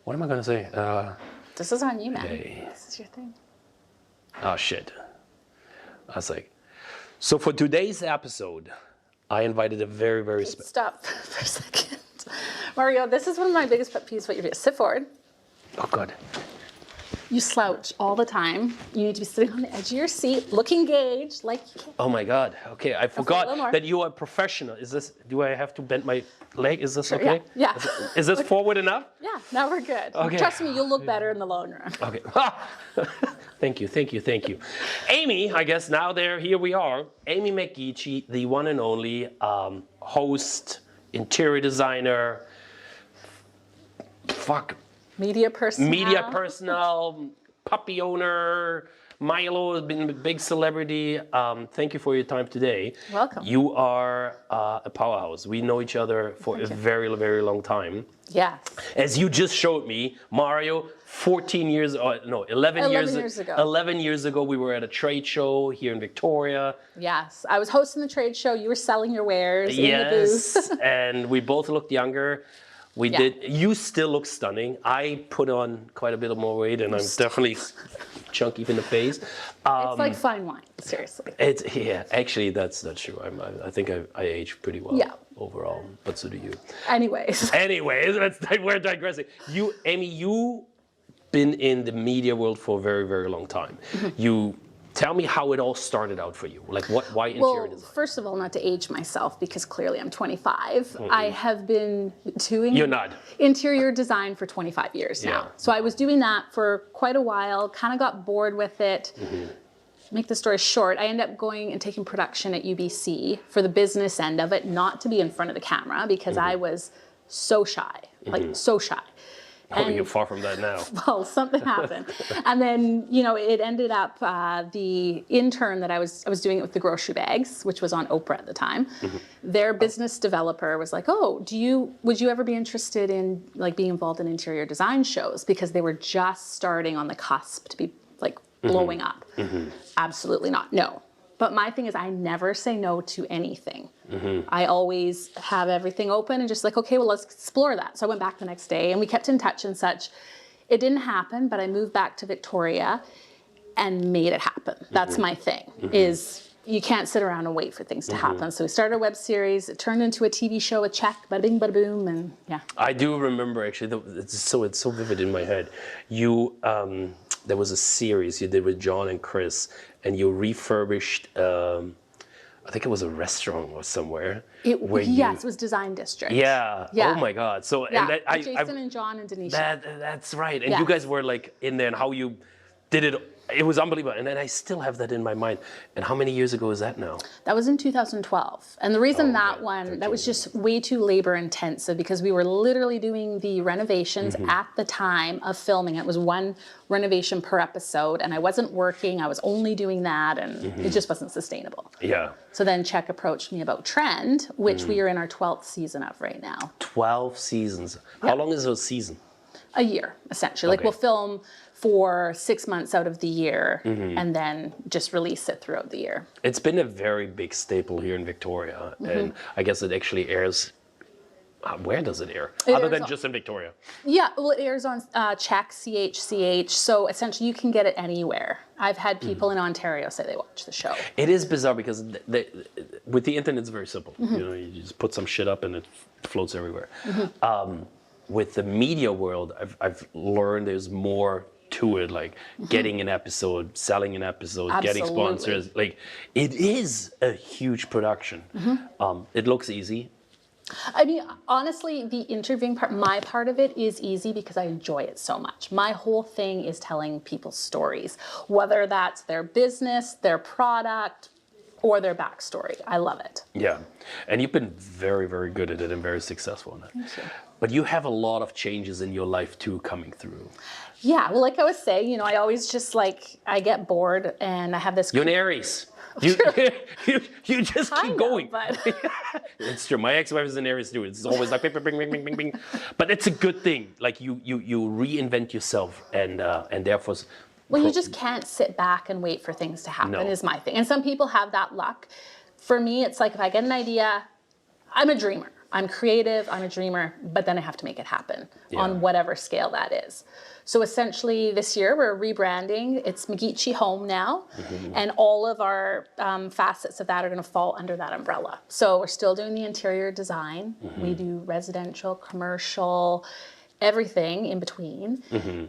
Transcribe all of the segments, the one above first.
what am I going to say? This is on you, man. Hey. This is your thing. Oh, shit. I was like, so for today's episode, I invited a very, very special... Stop for a second. Mario, this is one of my biggest pet peeves. What you do. Sit forward. Oh, God. You slouch all the time. You need to be sitting on the edge of your seat, look engaged, like you can. Oh, my God. Okay, I forgot that you are a professional. Is this... Do I have to bend my leg? Is this Sure, okay? Yeah. Is this forward enough? Yeah, now we're good. Okay. Trust me, you'll look better in the long run. Okay. Thank you. Amy, I guess now here we are. Amy McGeachy, the one and only host, interior designer, Media personnel, puppy owner, Milo has been a big celebrity. Thank you for your time today. Welcome. You are a powerhouse. We know each other for a very, very long time. Yes. As you just showed me, Mario, 11 years ago. 11 years ago, we were at a trade show here in Victoria. Yes, I was hosting the trade show. You were selling your wares in the booth. And we both looked younger. We did. You still look stunning. I put on quite a bit more weight, and I'm definitely chunky in the face. It's like fine wine, seriously. Actually, that's true. I think I age pretty well overall, but so do you. Anyways, we're digressing. Amy, you've been in the media world for a very, very long time. You tell me how it all started out for you. Like, why interior design? Well, first of all, not to age myself, because clearly I'm 25. I have been doing interior design for 25 years now. So I was doing that for quite a while, kind of got bored with it. Make the story short, I ended up going and taking production at UBC for the business end of it, not to be in front of the camera, because I was so shy, like so shy. And you're far from that now. Well, something happened. And then, it ended up the intern that I was doing it with the grocery bags, which was on Oprah at the time. Their business developer was like, "Oh, would you ever be interested in being involved in interior design shows?" Because they were just starting on the cusp to be blowing up. Absolutely not. No. But my thing is, I never say no to anything. I always have everything open and just okay, well, let's explore that. So I went back the next day and we kept in touch and such. It didn't happen, but I moved back to Victoria and made it happen. That's my thing, is you can't sit around and wait for things to happen. So we started a web series. It turned into a TV show, a check, bada bing, bada boom, and yeah. I do remember, actually, it's so vivid in my head. There was a series you did with John and Chris, and you refurbished, I think it was a restaurant or somewhere. It was Design District. Yeah. Oh my God. So Jason and John and Denisha. That's right. And you guys were in there, and how you did it. It was unbelievable. And then I still have that in my mind. And how many years ago is that now? That was in 2012. And the reason that was just way too labor intensive, because we were literally doing the renovations at the time of filming. It was one renovation per episode, and I wasn't working. I was only doing that, and it just wasn't sustainable. Yeah. So then Czech approached me about Trend, which we are in our 12th season of right now. 12 seasons. How long is a season? A year, essentially. We'll film for 6 months out of the year and then just release it throughout the year. It's been a very big staple here in Victoria, and I guess it actually airs. Where does it air? Other than just in Victoria? Yeah, well, it airs on Czech, CHCH, so essentially you can get it anywhere. I've had people in Ontario say they watch the show. It is bizarre because with the internet it's very simple. You just put some shit up and it floats everywhere. With the media world, I've learned there's more to it, getting an episode, selling an episode, getting sponsors. It is a huge production. It looks easy. I mean, honestly, the interviewing part, my part of it is easy because I enjoy it so much. My whole thing is telling people stories, whether that's their business, their product, or their backstory. I love it. Yeah, and you've been very, very good at it and very successful in it. Thank you. But you have a lot of changes in your life too coming through. Yeah, well, like I was saying, I always just I get bored and I have this... You're an Aries. You just keep going. But... It's true. My ex-wife is an Aries too. It's always bing, bing, bing, bing, bing, bing. But it's a good thing. You reinvent yourself and therefore... Well, you just can't sit back and wait for things to happen is my thing. And some people have that luck. For me, it's if I get an idea, I'm a dreamer. I'm creative, I'm a dreamer, but then I have to make it happen on whatever scale that is. So essentially this year we're rebranding. It's McGeachie Home now, and all of our facets of that are going to fall under that umbrella. So we're still doing the interior design. We do residential, commercial, everything in between.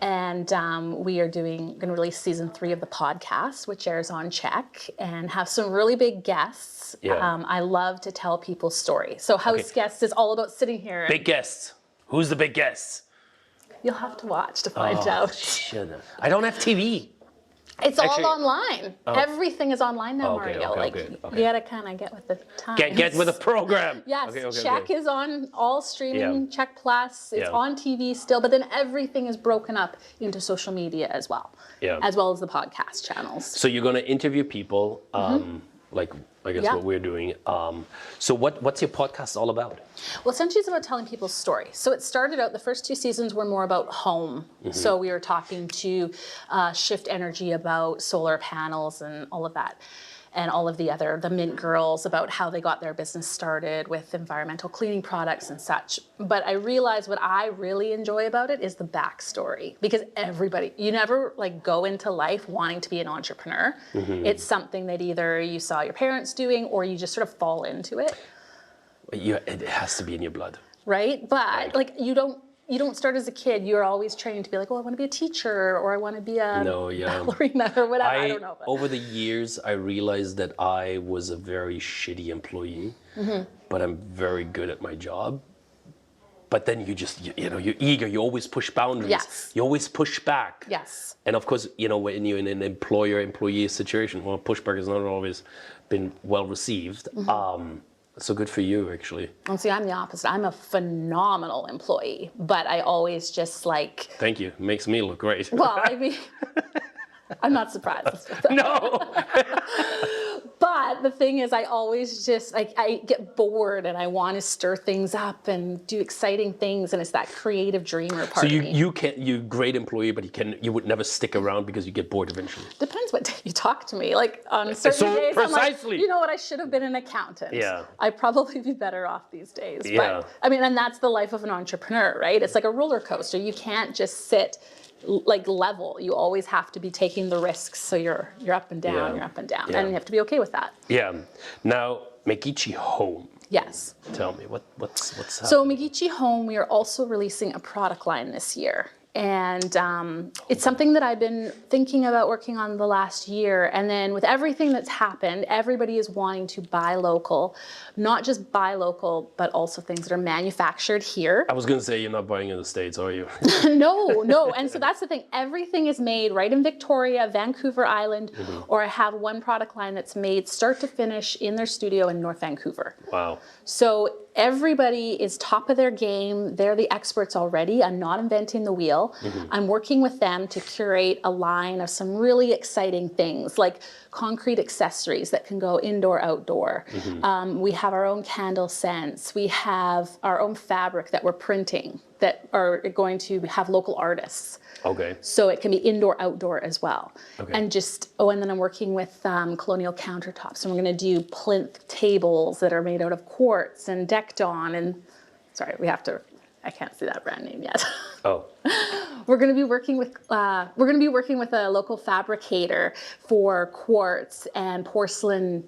And we are going to release season 3 of the podcast, which airs on Check, and have some really big guests. I love to tell people's stories. So house guests is all about sitting here. Big guests. Who's the big guests? You'll have to watch to find out. Shit. I don't have TV. It's all online. Everything is online now, Mario. You gotta kind of get with the times. Get with the program. Yes, Check is on all streaming, Check Plus. It's on TV still, but then everything is broken up into social media as well. As well as the podcast channels. So you're gonna interview people, like I guess what we're doing. So what's your podcast all about? Well, essentially it's about telling people's stories. So it started out, the first 2 seasons were more about home. So we were talking to Shift Energy about solar panels and all of that. And all of the Mint girls about how they got their business started with environmental cleaning products and such. But I realized what I really enjoy about it is the backstory, because you never go into life wanting to be an entrepreneur. It's something that either you saw your parents doing or you just sort of fall into it. It has to be in your blood. Right? But you don't start as a kid. You're always trained to be like, well, I want to be a teacher, or I want to be a ballerina, or whatever. I don't know. Over the years, I realized that I was a very shitty employee, but I'm very good at my job. But then you're eager. You always push boundaries. Yes. You always push back. Yes. And of course, when you're in an employer-employee situation, well, pushback has not always been well received. So good for you, actually. And see, I'm the opposite. I'm a phenomenal employee, but I always just Thank you. Makes me look great. Well, I mean, I'm not surprised. No. But the thing is, I always just, I get bored and I want to stir things up and do exciting things, and it's that creative dreamer part of me. You're a great employee, but you would never stick around because you get bored eventually. Depends what day you talk to me. On certain days, precisely. I'm like, you know what, I should have been an accountant. Yeah. I'd probably be better off these days. Yeah. But, I mean, and that's the life of an entrepreneur, right? It's like a roller coaster. You can't just sit level. You always have to be taking the risks, so you're up and down, you're up and down, and you have to be okay with that. Yeah. Now, McGeachie Home. Yes. Tell me what's happening? So McGeachie Home, we are also releasing a product line this year. And it's something that I've been thinking about working on the last year. And then with everything that's happened, everybody is wanting to buy local, not just buy local, but also things that are manufactured here. I was going to say, you're not buying in the States, are you? No. And so that's the thing. Everything is made right in Victoria, Vancouver Island, or I have one product line that's made start to finish in their studio in North Vancouver. Wow. So everybody is top of their game. They're the experts already. I'm not inventing the wheel. I'm working with them to curate a line of some really exciting things, like concrete accessories that can go indoor, outdoor. We have our own candle scents. We have our own fabric that we're printing that are going to have local artists. Okay. So it can be indoor, outdoor as well. Okay. And and then I'm working with colonial countertops, and we're going to do plinth tables that are made out of quartz and decked on. And sorry, I can't see that brand name yet. Oh. We're going to be working with a local fabricator for quartz and porcelain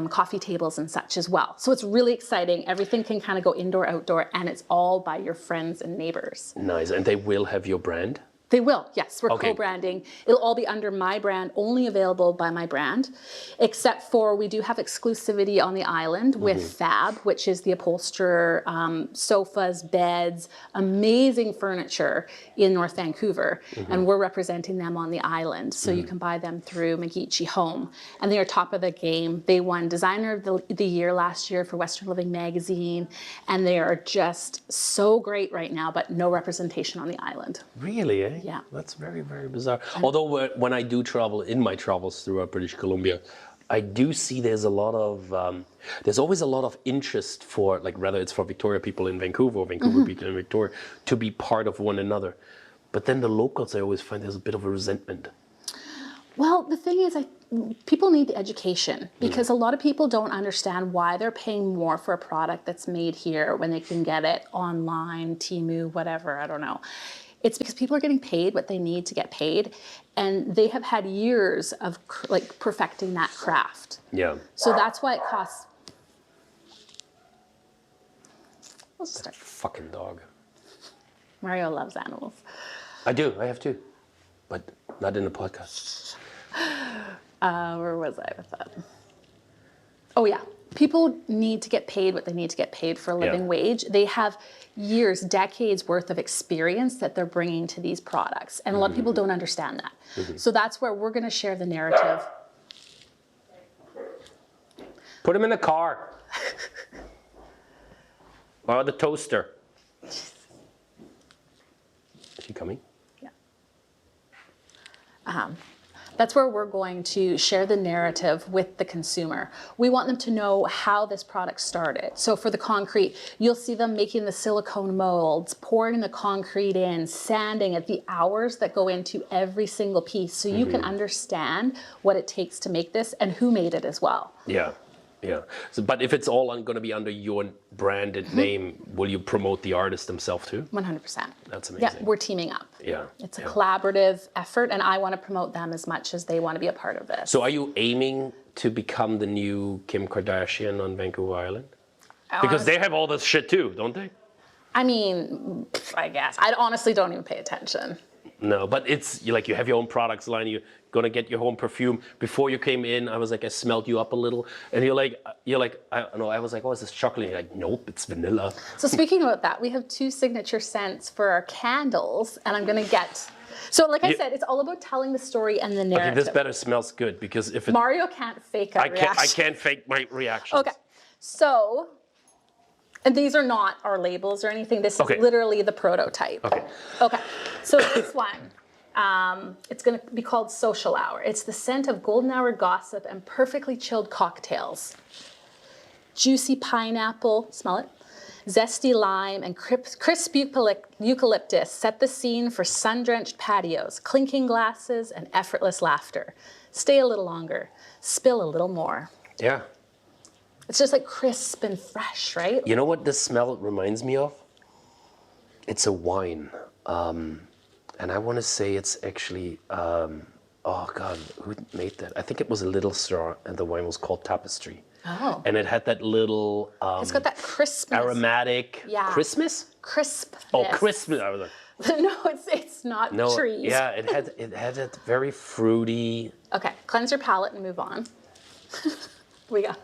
coffee tables and such as well. So it's really exciting. Everything can kind of go indoor, outdoor, and it's all by your friends and neighbors. Nice. And they will have your brand? They will, yes. We're co-branding. It'll all be under my brand, only available by my brand, except for we do have exclusivity on the island with Fab, which is the upholsterer, sofas, beds, amazing furniture in North Vancouver. And we're representing them on the island. So you can buy them through McGeachie Home. And they are top of the game. They won Designer of the Year last year for Western Living magazine. And they are just so great right now, but no representation on the island. Really, eh? Yeah. That's very, very bizarre. Although when I do travel, in my travels throughout British Columbia, I do see there's always a lot of interest for, whether it's for Victoria people in Vancouver or Vancouver people in Victoria, to be part of one another. But then the locals, I always find there's a bit of a resentment. Well, the thing is, people need the education because a lot of people don't understand why they're paying more for a product that's made here when they can get it online, Temu, whatever, I don't know. It's because people are getting paid what they need to get paid, and they have had years of like perfecting that craft. Yeah. So that's why it costs. Let's start. Fucking dog. Mario loves animals. I do. I have two, but not in the podcast. Where was I with that? Oh yeah, people need to get paid what they need to get paid for a living wage. They have years, decades worth of experience that they're bringing to these products, and a lot of people don't understand that. So that's where we're going to share the narrative. Put him in the car. Or the toaster. Is he coming? Yeah. That's where we're going to share the narrative with the consumer. We want them to know how this product started. So for the concrete, you'll see them making the silicone molds, pouring the concrete in, sanding it, the hours that go into every single piece, so you can understand what it takes to make this and who made it as well. Yeah. Yeah. So, but if it's all going to be under your branded name, will you promote the artist himself too? 100%. That's amazing. Yeah, we're teaming up. Yeah. It's a collaborative effort, and I want to promote them as much as they want to be a part of this. So are you aiming to become the new Kim Kardashian on Vancouver Island? Because they have all this shit too, don't they? I mean, I guess. I honestly don't even pay attention. No, but it's like you have your own products line. You're gonna get your own perfume. Before you came in, I was like, I smelled you up a little, and you're like, I don't know. I was like, oh, is this chocolate? And you're like, nope, it's vanilla. So speaking about that, we have 2 signature scents for our candles, and I'm gonna get. So like I said, it's all about telling the story and the narrative. Okay, this better smells good because if it, Mario can't fake a reaction. I can't fake my reactions. Okay, so. And these are not our labels or anything. This is literally the prototype. Okay. Okay. So this one, it's going to be called Social Hour. It's the scent of golden hour gossip and perfectly chilled cocktails. Juicy pineapple, smell it, zesty lime, and crisp eucalyptus set the scene for sun-drenched patios, clinking glasses, and effortless laughter. Stay a little longer. Spill a little more. Yeah. It's just like crisp and fresh, right? You know what this smell reminds me of? It's a wine. And I want to say it's actually, oh God, who made that? I think it was a Little Star, and the wine was called Tapestry. Oh. And it had that little it's got that crispness. aromatic Christmas? Crispness. Oh, Christmas. I was like, no, it's not trees. Yeah, it had that very fruity. Okay, cleanse your palate and move on. We go.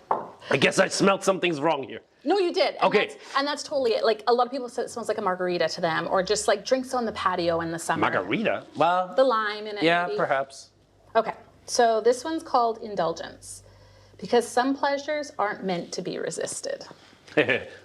I guess I smelled something's wrong here. No, you did. And Okay. That's totally it. Like a lot of people say it smells like a margarita to them, or just like drinks on the patio in the summer. Margarita? Well, The lime in it. yeah, maybe. perhaps. Okay, so this one's called Indulgence, because some pleasures aren't meant to be resisted.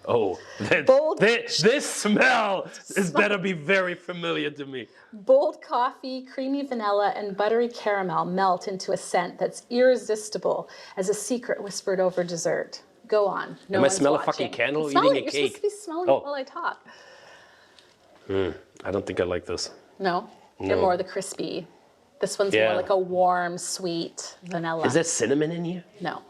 Oh, Bold. this smell is better be very familiar to me. Bold coffee, creamy vanilla, and buttery caramel melt into a scent that's irresistible as a secret whispered over dessert. Go on. No Am I one's smell watching. a fucking candle or Smell eating it. a You're cake? supposed to be smelling it while I talk. I don't think I like this. No? You're more the crispy. This one's more like a warm, sweet vanilla. Is there cinnamon in here? No.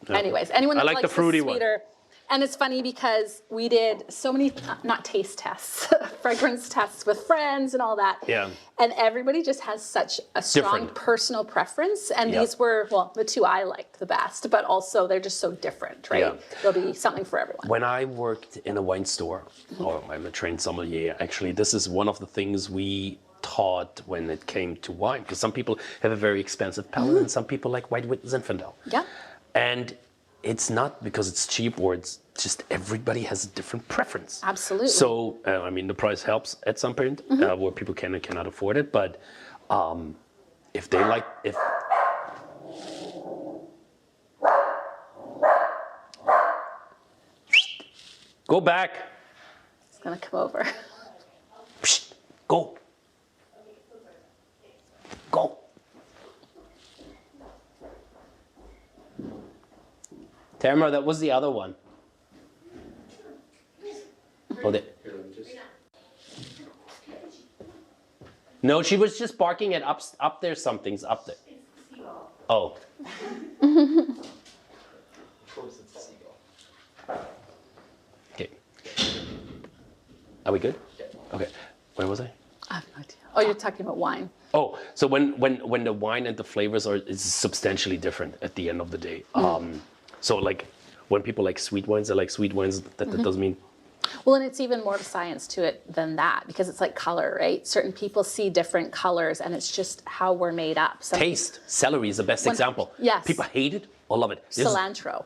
Anyways, anyone that I like likes the fruity one. sweeter. And it's funny because we did so many, not taste tests, fragrance tests with friends and all that. Yeah. And everybody just has such a strong Different. personal preference. And Yep. these were, well, the 2 I liked the best, but also they're just so different, right? Yeah. There'll be something for everyone. When I worked in a wine store, I'm a trained sommelier, actually, this is one of the things we taught when it came to wine, because some people have a very expensive palate and some people like white with Zinfandel. Yeah. And it's not because it's cheap or it's just everybody has a different preference. Absolutely. So, I mean, the price helps at some point where people can and cannot afford it. But if they like, go back. It's going to come over. Go. Go. Tamara, that was the other one. No, she was just barking at up there. Something's up there. It's the seagull. Oh. Of course it's a seagull. Okay. Are we good? Yeah. Okay. Where was I? I have no idea. Oh, you're talking about wine. Oh, so when the wine and the flavors are is substantially different at the end of the day. So like when people like sweet wines, they like sweet wines. That doesn't mean. Well, and it's even more of a science to it than that because it's like color, right? Certain people see different colors, and it's just how we're made up. Taste. Celery is the best example. Yes. People hate it or love it. Cilantro,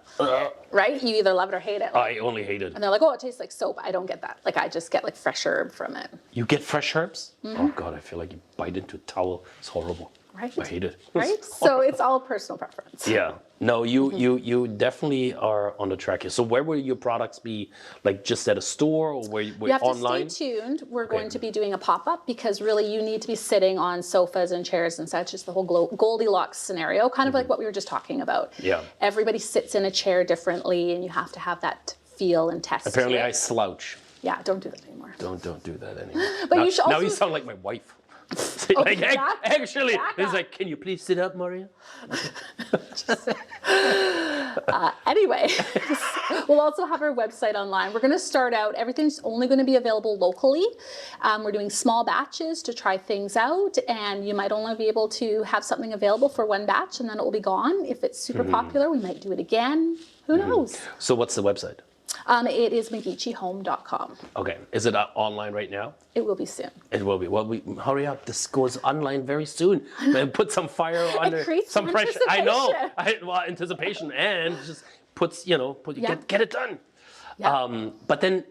right? You either love it or hate it. I only hate it. And they're like, oh, it tastes like soap. I don't get that. Like, I just get like fresh herb from it. You get fresh herbs? Oh God, I feel like you bite into a towel. It's horrible. Right. I hate it. Right? So it's all personal preference. Yeah. No, you definitely are on the track here. So where will your products be? Like just at a store or where You have online? to stay tuned. We're going to be doing a pop-up because really you need to be sitting on sofas and chairs and such. It's the whole Goldilocks scenario, kind of like what we were just talking about. Yeah. Everybody sits in a chair differently and you have to have that feel and test. Apparently to it. I slouch. Yeah, don't do that anymore. Don't do that anymore. But now, you should now also- you sound like my wife. Okay, back- actually, back he's up. like, can you please sit up, Maria? Anyway, we'll also have our website online. We're going to start out, everything's only going to be available locally. We're doing small batches to try things out, and you might only be able to have something available for one batch, and then it will be gone. If it's super popular, we might do it again. Who knows? So what's the website? It is McGeachieHome.com. Okay. Is it online right now? It will be soon. It will be. Well, hurry up. This goes online very soon. And put some fire under creates some some pressure. I know. anticipation. Anticipation and just puts, Yeah. get it done. Yeah. But then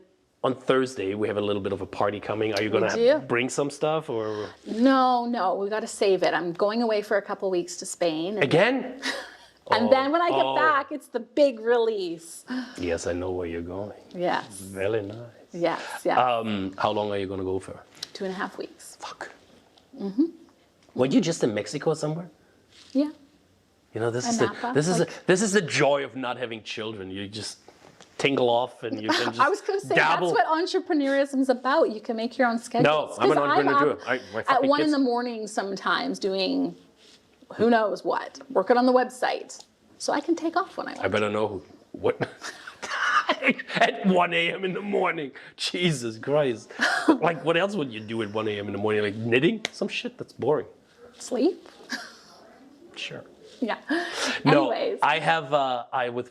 on Thursday, we have a little bit of a party coming. Are you going do. to bring some stuff or? No, we got to save it. I'm going away for a couple weeks to Spain. Again? And then when I get back, it's the big release. Yes, I know where you're going. Yes. Very nice. Yes. How long are you going to go for? 2.5 weeks. Fuck. Were you just in Mexico somewhere? Yeah. This And is Napa, this is the joy of not having children. You just tingle off and you can just I was going to say dabble. that's what entrepreneurism is about. You can make your own schedules. No, I'm an 'Cause entrepreneur. up My at fucking 1 in kids- the morning sometimes doing who knows what, working on the website. So I can take off when I want. I better know what. At 1 a.m. in the morning. Jesus Christ. Like, what else would you do at 1 a.m. in the morning? Like knitting? Some shit that's boring. Sleep. Sure. Yeah. No, Anyways. I have.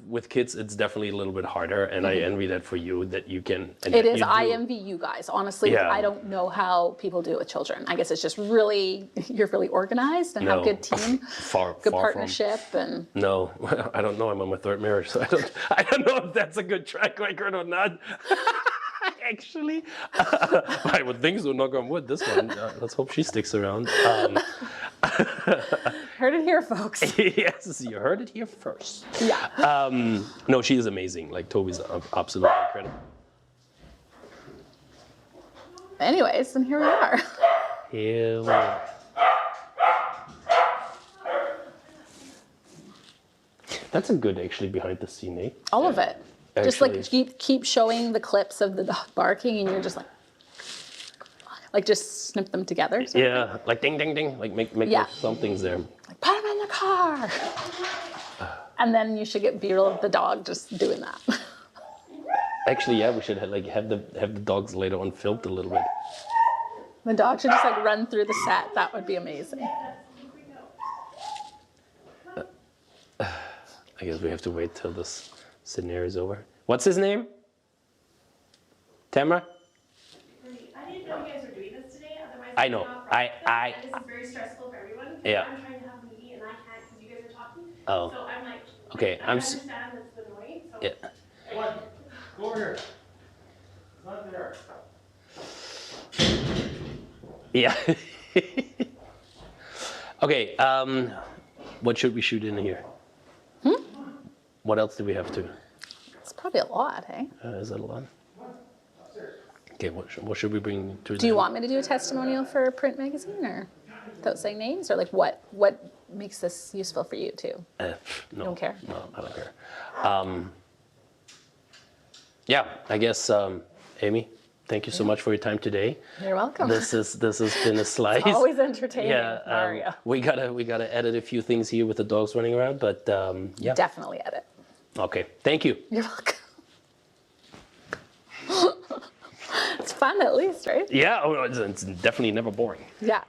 With kids, it's definitely a little bit harder, and I envy that for you that you can. And It that is. you I do. envy you guys. Honestly, Yeah. I don't know how people do it with children. I guess it's just really, you're really organized and have No. a good team, Far good from. partnership, and No, I don't know. I'm on my third marriage, so I don't know if that's a good track record or not. Actually, I would think so. Knock on wood. This one. Let's hope she sticks around. heard it here, folks. Yes, you heard it here first. Yeah. No, she is amazing. Like Toby's absolutely incredible. Anyways, and here we are. Here we are. That's a good actually behind the scene, eh? All of it. Just like Actually. keep showing the clips of the dog barking, and you're just like just snip them together. So Yeah, like ding, ding, ding. Like make Yeah. something's there. like, put him in the car. And then you should get B-roll of the dog just doing that. Actually, yeah, we should have the dogs later on filmed a little bit. The dog should just like run through the set. That would be amazing. I guess we have to wait till this scenario is over. What's his name? Tamara? I didn't know you guys were doing this today, otherwise I know. I'm not practicing, I- and this is very stressful for everyone. Yeah. I'm trying to have a meeting and I can't because you guys are talking. Oh. So I'm like, Okay, I I'm s- understand it's annoying. So Yeah. What? Go over here. It's not there. Yeah. Okay. What should we shoot in here? What else do we have to? It's probably a lot, hey? Is that a lot? Okay. What should we bring to? Do you want me to do a testimonial for a print magazine, or without saying names, or like what makes this useful for you too? No. Don't care? No, I don't care. Yeah, I guess, Amy, Thank you so much for your time today. You're welcome. This has been a slice. Always entertaining, Yeah, Mario. we gotta edit a few things here with the dogs running around, but yeah. Definitely edit. Okay, thank you. You're welcome. It's fun at least, right? Yeah, it's definitely never boring. Yeah.